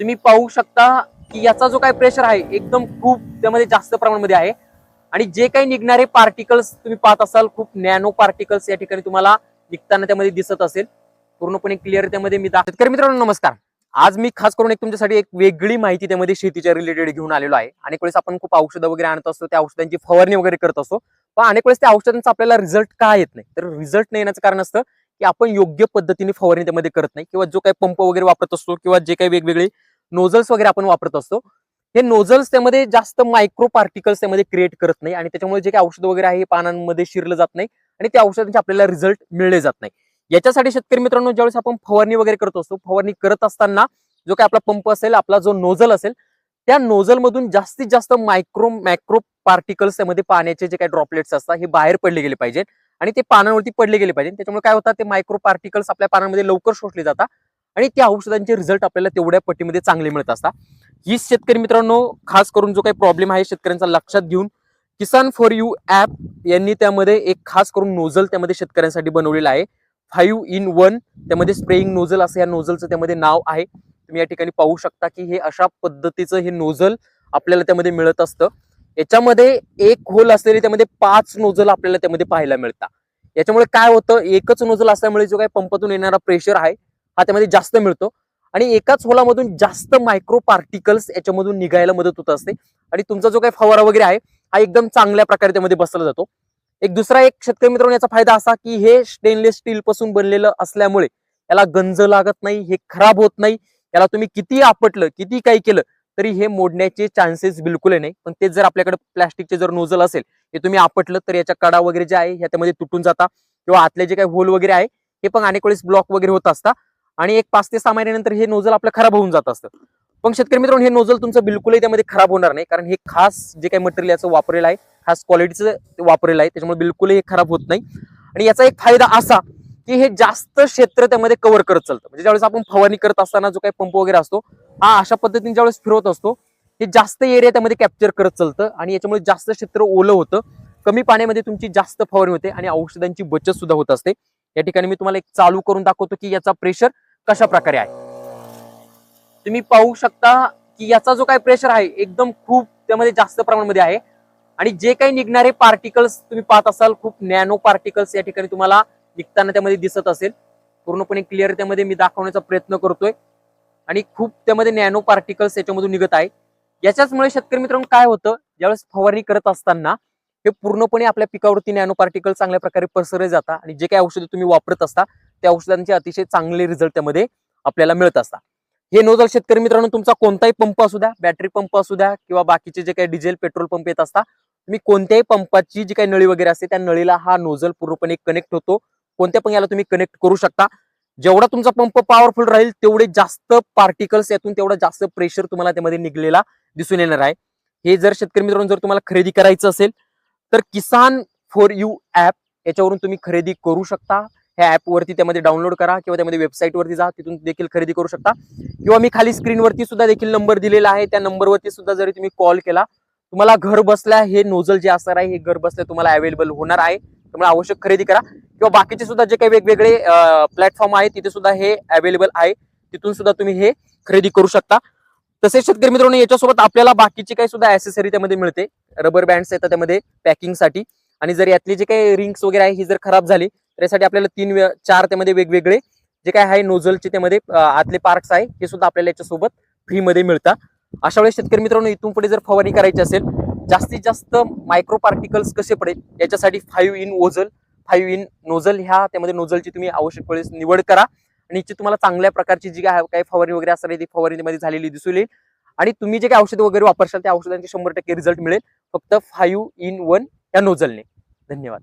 तुम्ही पाहू शकता की याचा जो काही प्रेशर आहे एकदम खूप त्यामध्ये जास्त प्रमाणामध्ये आहे आणि जे काही निघणारे पार्टिकल्स तुम्ही पाहत असाल खूप नॅनो पार्टिकल्स या ठिकाणी तुम्हाला निघताना त्यामध्ये दिसत असेल. पूर्णपणे क्लिअर त्यामध्ये मी दाखवतो. तर मित्रांनो नमस्कार. आज मी खास करून तुमच्यासाठी एक वेगळी माहिती त्यामध्ये शेतीच्या रिलेटेड घेऊन आलेलो आहे. अनेक वेळेस आपण खूप औषधं वगैरे आणत असतो, त्या औषधांची फवारणी वगैरे करत असतो, पण अनेक वेळेस त्या औषधांचा आपल्याला रिझल्ट का येत नाही. तर रिझल्ट नाही येण्याचं कारण असतं की आपण योग्य पद्धतीने फवारणी त्यामध्ये करत नाही, किंवा जो काही पंप वगैरे वापरत असतो किंवा जे काही वेगवेगळे नोझल्स वगैरे आपण वापरत असतो, हे नोझल्स त्यामध्ये जास्त मायक्रो पार्टिकल्स त्यामध्ये क्रिएट करत नाही आणि त्याच्यामुळे जे काही औषध वगैरे आहे हे पानांमध्ये शिरलं जात नाही आणि त्या औषधांचे आपल्याला रिझल्ट मिळले जात नाही. याच्यासाठी शेतकरी मित्रांनो ज्यावेळेस आपण फवारणी वगैरे करत असतो, फवारणी करत असताना जो काही आपला पंप असेल, आपला जो नोझल असेल, त्या नोझल मधून जास्तीत जास्त मॅक्रो पार्टिकल्स त्यामध्ये पाण्याचे जे काही ड्रॉपलेट्स असतात हे बाहेर पडले गेले पाहिजेत आणि ते पानांवरती पडले गेले पाहिजे. त्याच्यामुळे काय होतं, ते मायक्रो पार्टिकल्स आपल्या पानांमध्ये लवकर शोषले जातात आणि त्या औषधांचे रिझल्ट आपल्याला तेवढ्या पट्टीमध्ये चांगले मिळत असतात. ही शेतकरी मित्रांनो खास करून जो काही प्रॉब्लेम आहे शेतकऱ्यांचा लक्षात घेऊन किसान फॉर यू ऍप यांनी त्यामध्ये एक खास करून नोझल त्यामध्ये शेतकऱ्यांसाठी बनवलेला आहे. 5 in 1 त्यामध्ये स्प्रेइंग नोझल असं या नोझलचं त्यामध्ये नाव आहे. तुम्ही या ठिकाणी पाहू शकता की हे अशा पद्धतीचं हे नोझल आपल्याला त्यामध्ये मिळत असतं. याच्यामध्ये एक होल असलेले त्यामध्ये 5 नोझल आपल्याला त्यामध्ये पाहायला मिळतात. याच्यामुळे काय होतं, एकच नोझल असल्यामुळे जो काही पंपातून येणारा प्रेशर आहे हा त्यामध्ये जास्त मिळतो आणि एकाच होलामधून जास्त मायक्रो पार्टिकल्स याच्यामधून निघायला मदत होत असते आणि तुमचा जो काही फवारा वगैरे आहे हा एकदम चांगल्या प्रकारे त्यामध्ये बसला जातो. दुसरा शेतकरी मित्रांनो याचा फायदा असा की हे स्टेनलेस स्टील पासून बनलेलं असल्यामुळे याला गंज लागत नाही, हे खराब होत नाही. याला तुम्ही किती आपटलं, किती काही केलं तरी हे मोडण्याचे चान्सेस बिलकुल नाही. पण तेच जर आपल्याकडे प्लास्टिकचे जर नोझल असेल, हे तुम्ही आपटलं तर याच्या कडा वगैरे जे आहे ह्या त्यामध्ये तुटून जातात किंवा आतले जे काही होल वगैरे आहे हे पण अनेक वेळेस ब्लॉक वगैरे होत असतात आणि एक 5 ते 6 महिन्यानंतर हे नोझल आपलं खराब होऊन जात असतं. पण शेतकरी मित्रांनो हे नोझल तुमचं बिलकुलही त्यामध्ये खराब होणार नाही, कारण हे खास जे काही मटेरियल याचं वापरलेलं आहे, खास क्वालिटीचं वापरलेलं आहे, त्याच्यामुळे बिलकुलही हे खराब होत नाही. आणि याचा एक फायदा असा की हे जास्त क्षेत्र त्यामध्ये कव्हर करत चालतं. म्हणजे ज्यावेळेस आपण फवारणी करत असताना जो काही पंप वगैरे असतो हा अशा पद्धतीने ज्यावेळेस फिरवत असतो, हे जास्त एरिया त्यामध्ये कॅप्चर करत चालतं आणि याच्यामुळे जास्त क्षेत्र ओलं होतं. कमी पाण्यामध्ये तुमची जास्त फवारणी होते आणि औषधांची बचत सुद्धा होत असते. या ठिकाणी मी तुम्हाला एक चालू करून दाखवतो की याचा प्रेशर कशा प्रकारे आहे. तुम्ही पाहू शकता की याचा जो काही प्रेशर आहे एकदम खूप त्यामध्ये जास्त प्रमाणामध्ये आहे आणि जे काही निघणारे पार्टिकल्स तुम्ही पाहत असाल खूप नॅनो पार्टिकल्स या ठिकाणी तुम्हाला निघताना त्यामध्ये दिसत असेल. पूर्णपणे क्लिअर त्यामध्ये मी दाखवण्याचा प्रयत्न करतोय आणि खूप त्यामध्ये नॅनो पार्टिकल्स याच्यामधून निघत आहे. याच्याचमुळे शेतकरी मित्रांनो काय होतं, ज्यावेळेस फवारणी करत असताना हे पूर्णपणे आपल्या पिकावरती नॅनो पार्टिकल चांगल्या प्रकारे पसरले जातात आणि जे काही औषधं तुम्ही वापरत असता त्या औषधांचे अतिशय चांगले रिझल्ट त्यामध्ये आपल्याला मिळत असतात. हे नोझल शेतकरी मित्रांनो तुमचा कोणताही पंप असू द्या, बॅटरी पंप असू द्या किंवा बाकीचे जे काही डिझेल पेट्रोल पंप येत असतात, तुम्ही कोणत्याही पंपाची जी काही नळी वगैरे असते त्या नळीला हा नोझल पूर्णपणे कनेक्ट होतो. कोणत्या पण याला तुम्ही कनेक्ट करू शकता. जेवढा तुमचा पंप पॉवरफुल राहील तेवढे जास्त पार्टिकल्स यातून तेवढा जास्त प्रेशर तुम्हाला त्यामध्ये निघलेला दिसून येणार आहे. हे जर शेतकरी मित्रांनो जर तुम्हाला खरेदी करायचं असेल तर किसान फॉर यू ऍप याच्यावरून तुम्ही खरेदी करू शकता. ह्या ऍप वरती त्यामध्ये डाउनलोड करा किंवा त्यामध्ये वेबसाईट वरती जा, तिथून देखील खरेदी करू शकता. किंवा मी खाली स्क्रीनवरती सुद्धा देखील नंबर दिलेला आहे, त्या नंबरवरती सुद्धा जरी तुम्ही कॉल केला तुम्हाला घर बसल्या हे नोझल जे असणार आहे हे घर बसल्या तुम्हाला अवेलेबल होणार आहे. त्यामुळे आवश्यक खरेदी करा. किंवा बाकीचे सुद्धा जे काही वेगवेगळे प्लॅटफॉर्म आहे तिथे सुद्धा हे अवेलेबल आहे, तिथून सुद्धा तुम्ही हे खरेदी करू शकता. तसेच शेतकरी मित्रांनो याच्यासोबत आपल्याला बाकीची काही सुद्धा ऍसेसरी त्यामध्ये मिळते. रबर बँड्स येतात त्यामध्ये पॅकिंगसाठी आणि जर यातली जे काही रिंग्स वगैरे आहे ही जर खराब झाली तर यासाठी आपल्याला 3-4 त्यामध्ये वेगवेगळे जे काय आहे नोझलचे त्यामध्ये आतले पार्ट्स आहे हे सुद्धा आपल्याला याच्यासोबत फ्री मध्ये मिळतात. अशा वेळेस शेतकरी मित्रांनो इथून पुढे जर फवारणी करायची असेल, जास्तीत जास्त मायक्रो पार्टिकल्स कसे पडेल याच्यासाठी 5 in नोझल ह्या त्यामध्ये नोझलची तुम्ही आवश्यक वेळेस निवड करा आणि याची तुम्हाला चांगल्या प्रकारची जी काही फवारणी वगैरे असणार ती फवारणीमध्ये झालेली दिसून येईल आणि तुम्ही जे काही औषध वगैरे वापरशाल त्या औषधांचे 100% रिझल्ट मिळेल फक्त 5 in 1 या नोझलने. धन्यवाद.